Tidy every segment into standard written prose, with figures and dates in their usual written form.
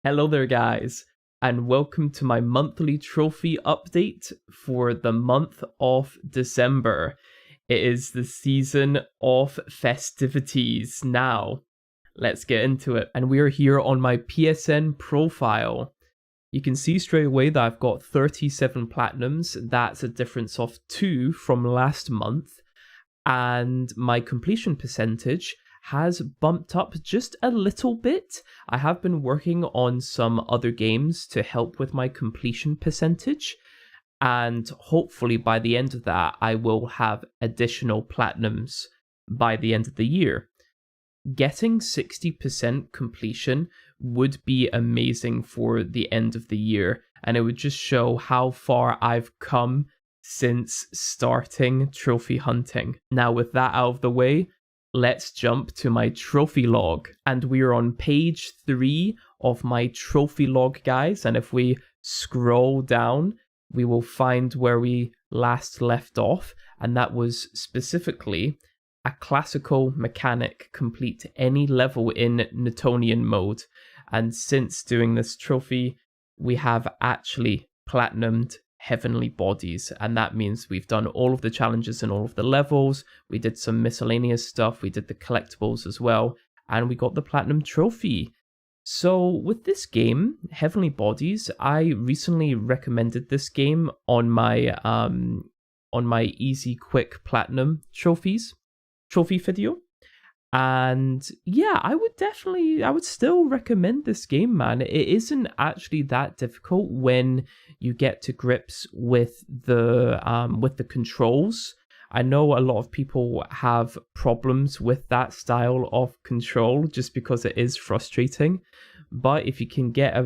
Hello there guys, and welcome to my monthly trophy update for the month of December. It is the season of festivities now. Let's get into it. And we are here on my PSN profile. You can see straight away that I've got 37 platinums. That's a difference of 2 from last month. And my completion percentage has bumped up just a little bit. I have been working on some other games to help with my completion percentage, and hopefully by the end of that I will have additional platinums by the end of the year. Getting 60% completion would be amazing for the end of the year, and it would just show how far I've come since starting trophy hunting. Now with that out of the way, let's jump to my trophy log. And we are on page 3 of my trophy log, guys. And if we scroll down, we will find where we last left off. And that was specifically a classical mechanic complete any level in Newtonian mode. And since doing this trophy, we have actually platinumed heavenly bodies, and that means we've done all of the challenges and all of the levels. We did some miscellaneous stuff, we did the collectibles as well, and we got the platinum trophy. So with this game, Heavenly Bodies, I recently recommended this game on my easy quick platinum trophy video. And yeah, I would still recommend this game, man. It isn't actually that difficult when you get to grips with the controls. I know a lot of people have problems with that style of control just because it is frustrating. But if you can get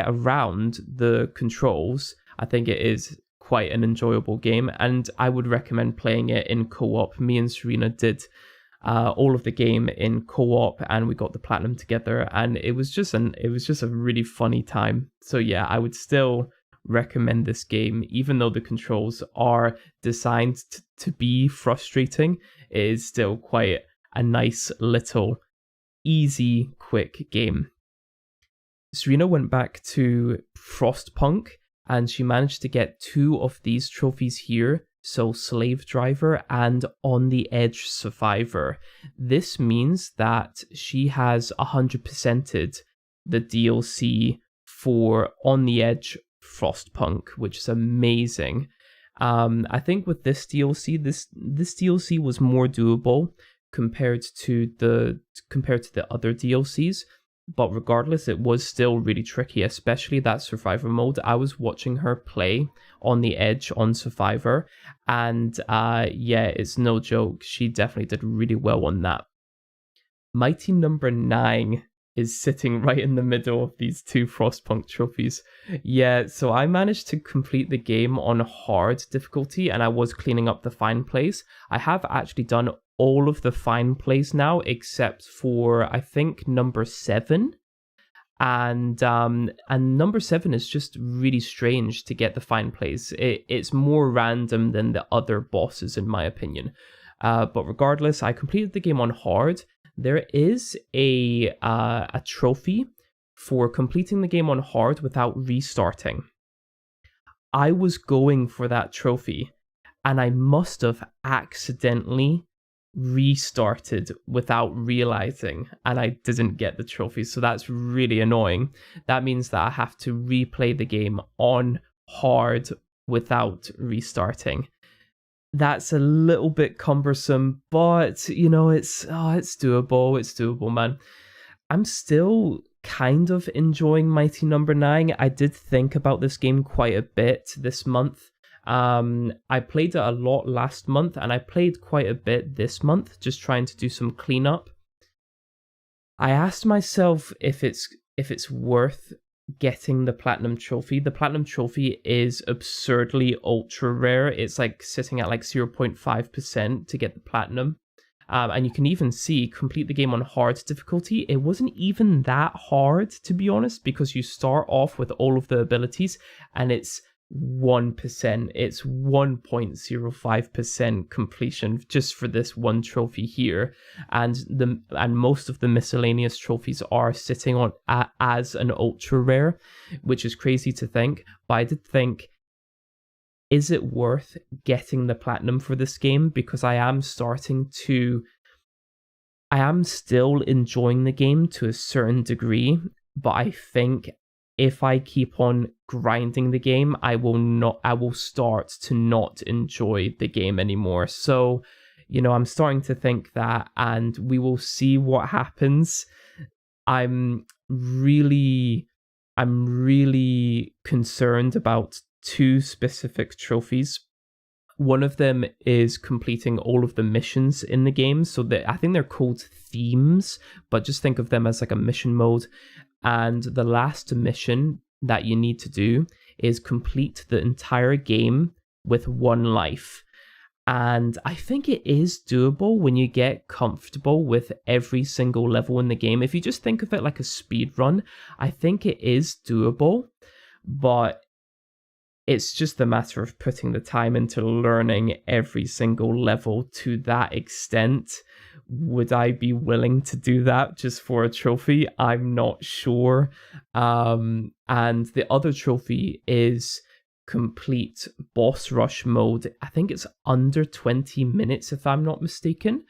around the controls, I think it is quite an enjoyable game, and I would recommend playing it in co-op. Me and Serena did all of the game in co-op, and we got the platinum together, and it was just a really funny time. So yeah, I would still recommend this game, even though the controls are designed to be frustrating. It is still quite a nice little easy quick game. Serena went back to Frostpunk, and she managed to get 2 of these trophies here. So Slave Driver and On the Edge Survivor. This means that she has 100%ed the DLC for On the Edge Frostpunk, which is amazing. I think with this DLC, this DLC was more doable compared to the other DLCs. But regardless, it was still really tricky, especially that Survivor mode. I was watching her play On the Edge on Survivor, and yeah, it's no joke. She definitely did really well on that. Mighty number 9 is sitting right in the middle of these 2 Frostpunk trophies. Yeah, so I managed to complete the game on hard difficulty, and I was cleaning up the fine plays. I have actually done all of the fine plays now, except for I think number 7, and number 7 is just really strange to get the fine plays. It's more random than the other bosses, in my opinion. But regardless, I completed the game on hard. There is a trophy for completing the game on hard without restarting. I was going for that trophy, and I must have accidentally restarted without realizing, and I didn't get the trophy. So that's really annoying. That means that I have to replay the game on hard without restarting. That's a little bit cumbersome, but you know, it's doable. It's doable, man. I'm still kind of enjoying Mighty number 9. I did think about this game quite a bit this month. I played it a lot last month, and I played quite a bit this month, just trying to do some cleanup. I asked myself if it's worth getting the platinum trophy. The platinum trophy is absurdly ultra rare. It's like sitting at like 0.5% to get the platinum. And you can even see complete the game on hard difficulty. It wasn't even that hard, to be honest, because you start off with all of the abilities, and it's 1%. It's 1.05% completion just for this one trophy here, and most of the miscellaneous trophies are sitting on as an ultra rare, which is crazy to think. But I did think, is it worth getting the platinum for this game? Because I am still enjoying the game to a certain degree, but I think if I keep on grinding the game, I will start to not enjoy the game anymore. So, I'm starting to think that, and we will see what happens. I'm really concerned about two specific trophies. One of them is completing all of the missions in the game. So I think they're called themes, but just think of them as like a mission mode. And the last mission that you need to do is complete the entire game with 1 life. And I think it is doable when you get comfortable with every single level in the game. If you just think of it like a speed run, I think it is doable, but it's just a matter of putting the time into learning every single level to that extent. Would I be willing to do that just for a trophy? I'm not sure. And the other trophy is complete boss rush mode. I think it's under 20 minutes if I'm not mistaken.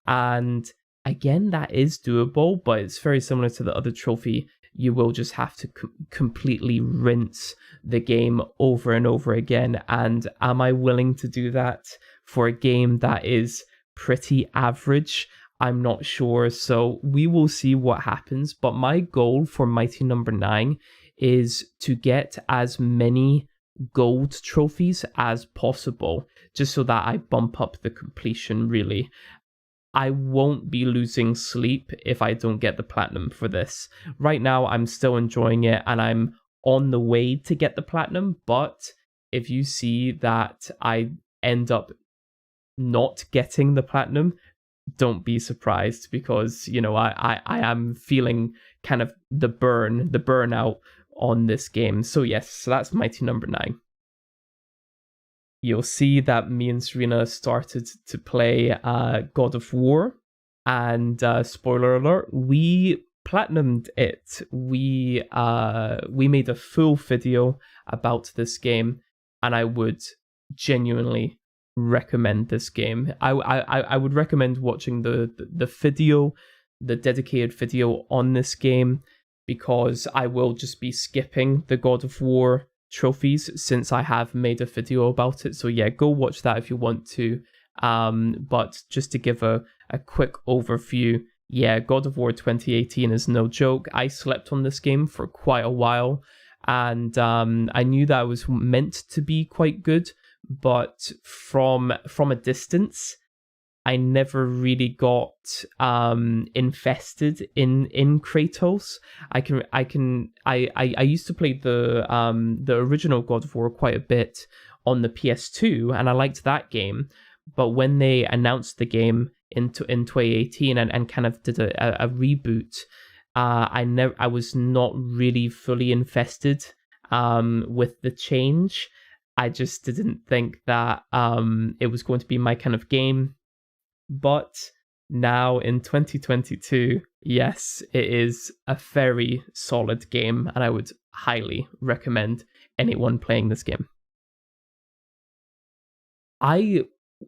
And again, that is doable, but it's very similar to the other trophy. You will just have to completely rinse the game over and over again. And am I willing to do that for a game that is pretty average? I'm not sure. So we will see what happens. But my goal for Mighty Number 9 is to get as many gold trophies as possible, just so that I bump up the completion, really. I won't be losing sleep if I don't get the platinum for this. Right now, I'm still enjoying it and I'm on the way to get the platinum, but if you see that I end up not getting the platinum, don't be surprised, because, I am feeling kind of the burnout on this game. So yes, so that's Mighty Number 9. You'll see that me and Serena started to play God of War, and spoiler alert, we platinumed it. We made a full video about this game, and I would genuinely recommend this game. I would recommend watching the video, the dedicated video on this game, because I will just be skipping the God of War trophies since I have made a video about it. So yeah, go watch that if you want to. But just to give a quick overview, yeah, God of War 2018 is no joke. I slept on this game for quite a while, and I knew that it was meant to be quite good, but from a distance, I never really got infested in Kratos. I used to play the original God of War quite a bit on the PS2, and I liked that game. But when they announced the game in 2018 and kind of did a reboot, I was not really fully infested with the change. I just didn't think that it was going to be my kind of game. But now in 2022, yes, it is a very solid game, and I would highly recommend anyone playing this game. I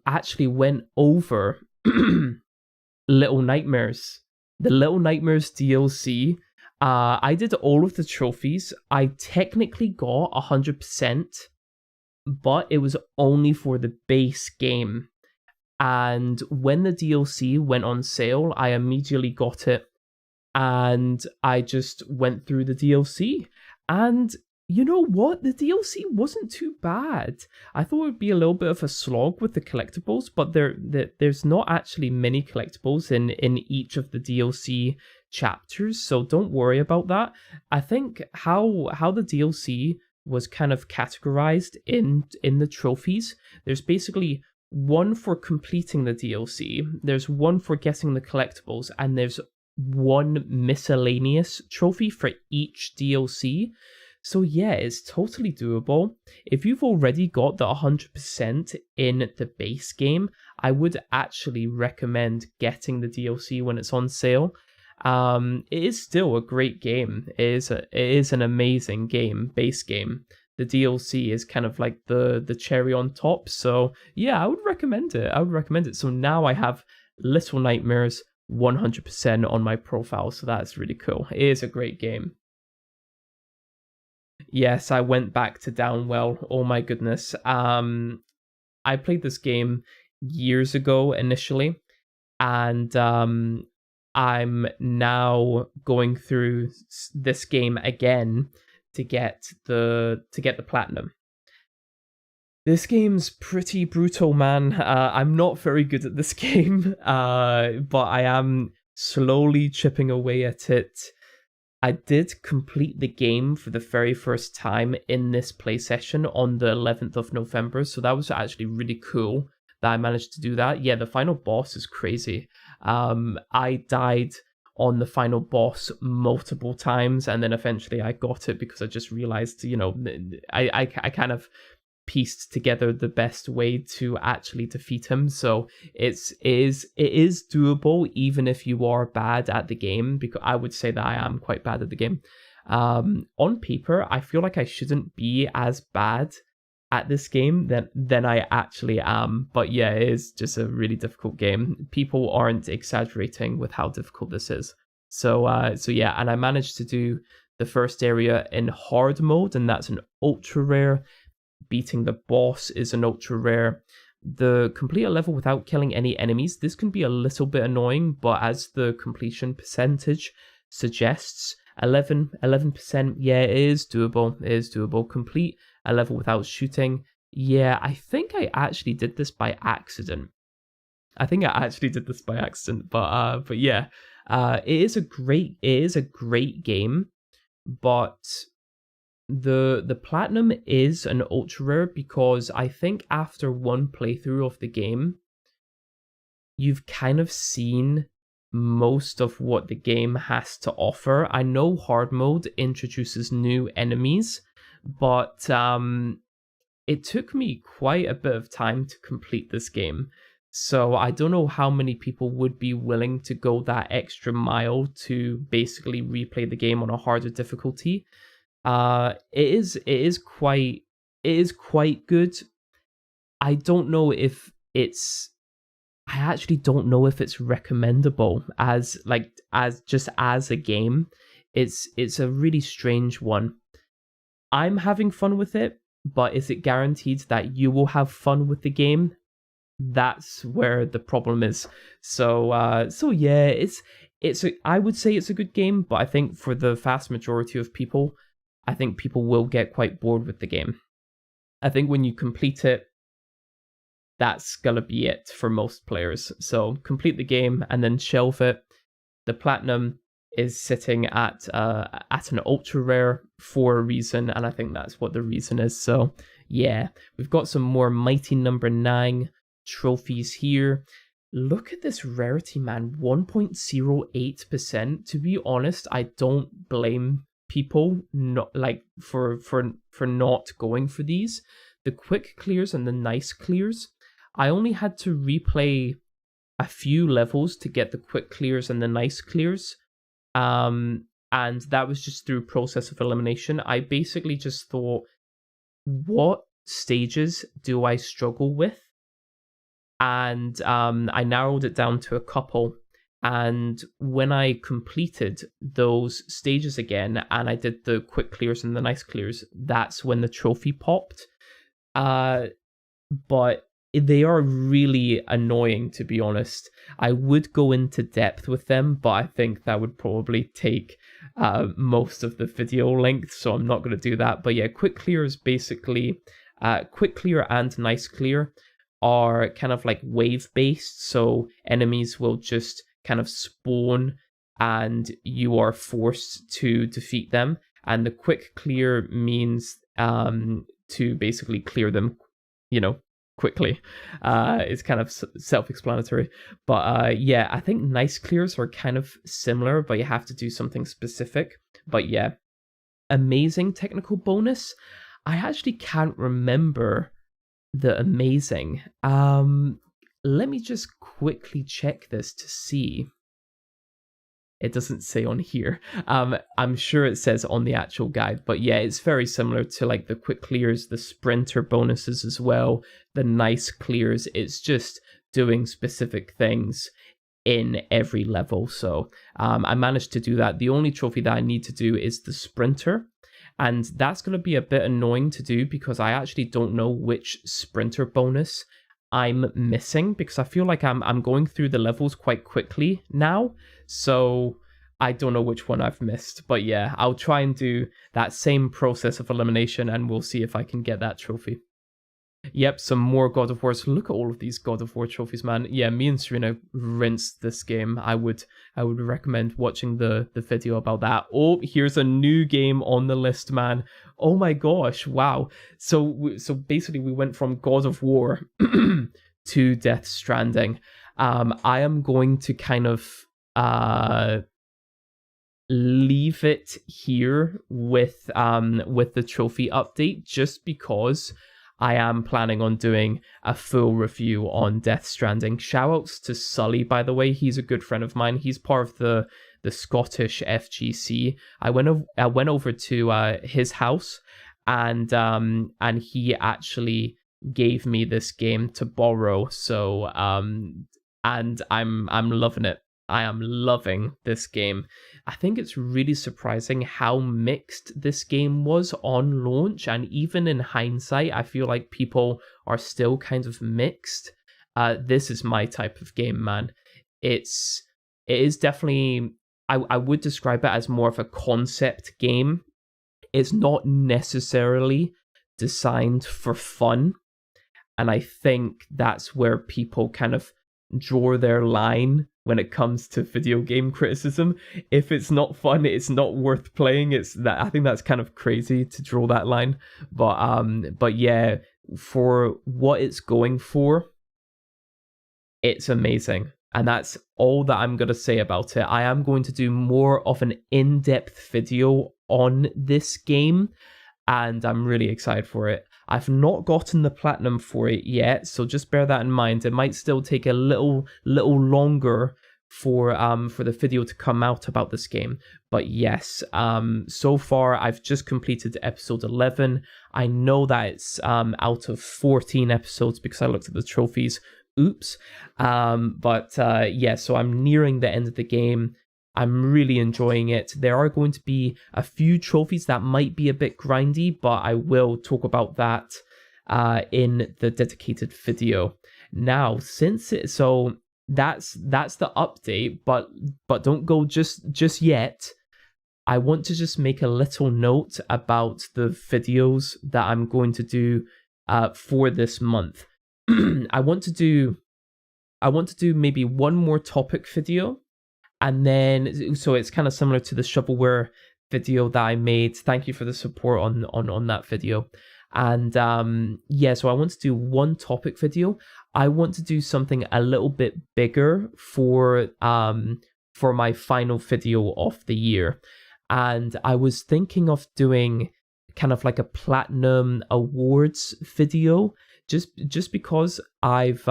actually went over Little Nightmares. The Little Nightmares DLC. I did all of the trophies. I technically got 100%, but it was only for the base game. And when the DLC went on sale, I immediately got it, and I just went through the DLC. And you know what? The DLC wasn't too bad. I thought it would be a little bit of a slog with the collectibles, but there's not actually many collectibles in each of the DLC chapters, so don't worry about that. I think how the DLC was kind of categorized in the trophies, there's basically one for completing the DLC, there's one for getting the collectibles, and there's one miscellaneous trophy for each DLC. So yeah, it's totally doable. If you've already got the 100% in the base game, I would actually recommend getting the DLC when it's on sale. It is still a great game. It is an amazing game, base game. The DLC is kind of like the cherry on top. So yeah, I would recommend it. I would recommend it. So now I have Little Nightmares 100% on my profile. So that's really cool. It is a great game. Yes, I went back to Downwell. Oh my goodness. I played this game years ago initially, and I'm now going through this game again to get the platinum. This game's pretty brutal, man. I'm not very good at this game, but I am slowly chipping away at it. I did complete the game for the very first time in this play session on the 11th of November, so that was actually really cool that I managed to do that. Yeah, the final boss is crazy. I died on the final boss multiple times, and then eventually I got it because I just realized, I kind of pieced together the best way to actually defeat him. So it is doable even if you are bad at the game, because I would say that I am quite bad at the game. On paper, I feel like I shouldn't be as bad at this game than I actually am. But yeah, it is just a really difficult game. People aren't exaggerating with how difficult this is. So yeah, and I managed to do the first area in hard mode, and that's an ultra rare. Beating the boss is an ultra rare. The complete a level without killing any enemies. This can be a little bit annoying, but as the completion percentage suggests, 11%, yeah, it is doable. It is doable. Complete a level without shooting. Yeah, I think I actually did this by accident. But yeah, it is a great game, but the platinum is an ultra rare because I think after one playthrough of the game, you've kind of seen most of what the game has to offer. I know hard mode introduces new enemies, but it took me quite a bit of time to complete this game. So I don't know how many people would be willing to go that extra mile to basically replay the game on a harder difficulty. It is quite good. I don't know if it's I actually don't know if it's recommendable as a game. It's a really strange one. I'm having fun with it, but is it guaranteed that you will have fun with the game? That's where the problem is. So yeah, I would say it's a good game, but I think for the vast majority of people, I think people will get quite bored with the game. I think when you complete it, that's gonna be it for most players. So complete the game and then shelve it. The platinum is sitting at an ultra rare for a reason, and I think that's what the reason is. So yeah, we've got some more mighty number 9 trophies here. Look at this rarity, man. 1.08%. To be honest, I don't blame people not like for not going for these. The quick clears and the nice clears, I only had to replay a few levels to get the quick clears and the nice clears. And that was just through process of elimination. I basically just thought, what stages do I struggle with? And I narrowed it down to a couple. And when I completed those stages again, and I did the quick clears and the nice clears, that's when the trophy popped. But they are really annoying, to be honest. I would go into depth with them, but I think that would probably take most of the video length, so I'm not going to do that. But yeah, quick clear is basically quick clear and nice clear are kind of like wave based, so enemies will just kind of spawn and you are forced to defeat them. And the quick clear means to basically clear them, quickly. It's kind of self-explanatory. But yeah, I think nice clears are kind of similar, but you have to do something specific. But yeah, amazing technical bonus. I actually can't remember the amazing. Let me just quickly check this to see. It doesn't say on here. I'm sure it says on the actual guide, but yeah, it's very similar to like the quick clears, the sprinter bonuses as well, the nice clears. It's just doing specific things in every level. So I managed to do that. The only trophy that I need to do is the sprinter. And that's going to be a bit annoying to do because I actually don't know which sprinter bonus I'm missing, because I feel like I'm going through the levels quite quickly now. So I don't know which one I've missed. But yeah, I'll try and do that same process of elimination and we'll see if I can get that trophy. Yep, some more God of Wars. Look at all of these God of War trophies, man. Yeah, me and Serena rinsed this game. I would recommend watching the video about that. Oh, here's a new game on the list, man. Oh my gosh, wow. So basically we went from God of War to Death Stranding. I am going to kind of leave it here with the trophy update, just because I am planning on doing a full review on Death Stranding. Shoutouts to Sully, by the way. He's a good friend of mine. He's part of the Scottish FGC. I went over to his house, and he actually gave me this game to borrow. So and I'm loving it. I am loving this game. I think it's really surprising how mixed this game was on launch, and even in hindsight, I feel like people are still kind of mixed. This is my type of game, man. It is definitely, I would describe it as more of a concept game. It's not necessarily designed for fun, and I think that's where people kind of draw their line when it comes to video game criticism. If it's not fun, it's not worth playing. It's that, I think that's kind of crazy to draw that line. But yeah, for what it's going for, it's amazing. And that's all that I'm going to say about it. I am going to do more of an in-depth video on this game, and I'm really excited for it. I've not gotten the platinum for it yet, so just bear that in mind. It might still take a little longer for the video to come out about this game. But yes, so far I've just completed episode 11. I know that it's out of 14 episodes because I looked at the trophies. Oops. Yeah, so I'm nearing the end of the game. I'm really enjoying it. There are going to be a few trophies that might be a bit grindy, but I will talk about that in the dedicated video. Now, so that's the update, but don't go just yet. I want to just make a little note about the videos that I'm going to do for this month. I want to do maybe one more topic video. And then, so it's kind of similar to the shovelware video that I made. Thank you for the support on that video. And yeah, so I want to do one topic video. I want to do something a little bit bigger for my final video of the year. And I was thinking of doing kind of like a platinum awards video, just because I've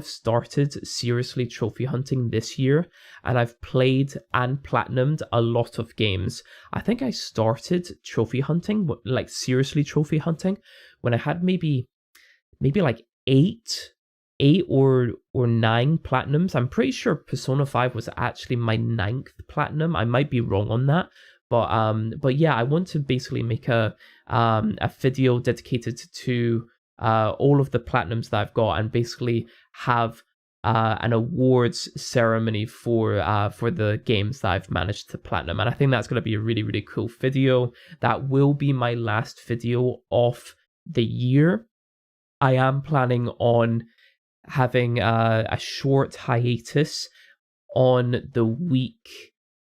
started seriously trophy hunting this year, and I've played and platinumed a lot of games. I think I started trophy hunting, like seriously trophy hunting, when I had maybe like eight or 9 platinums. I'm pretty sure Persona 5 was actually my 9th platinum. I might be wrong on that. But yeah, I want to basically make a video dedicated to all of the platinums that I've got, and basically have an awards ceremony for the games that I've managed to platinum. And I think that's going to be a really, really cool video. That will be my last video of the year. I am planning on having a short hiatus on the week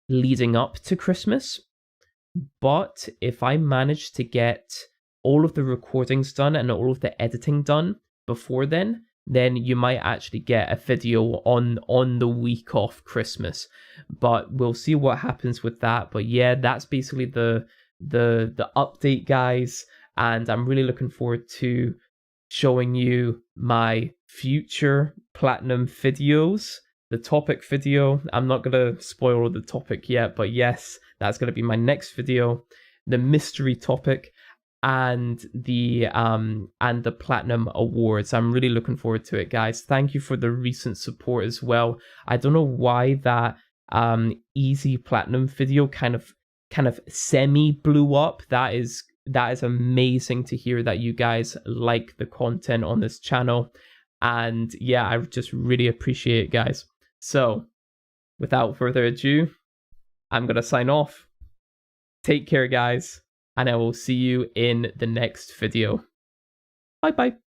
leading up to Christmas. But if I manage to get all of the recordings done and all of the editing done before then you might actually get a video on the week off Christmas. But we'll see what happens with that. But yeah, that's basically the the update, guys, and I'm really looking forward to showing you my future platinum videos. The topic video, I'm not gonna spoil the topic yet, but yes, that's gonna be my next video. The mystery topic and the platinum awards. I'm really looking forward to it, guys. Thank you for the recent support as well. I don't know why that easy platinum video kind of semi blew up. That is amazing to hear that you guys like the content on this channel. And yeah, I just really appreciate it, guys. So without further ado, I'm gonna sign off. Take care, guys, and I will see you in the next video. Bye bye.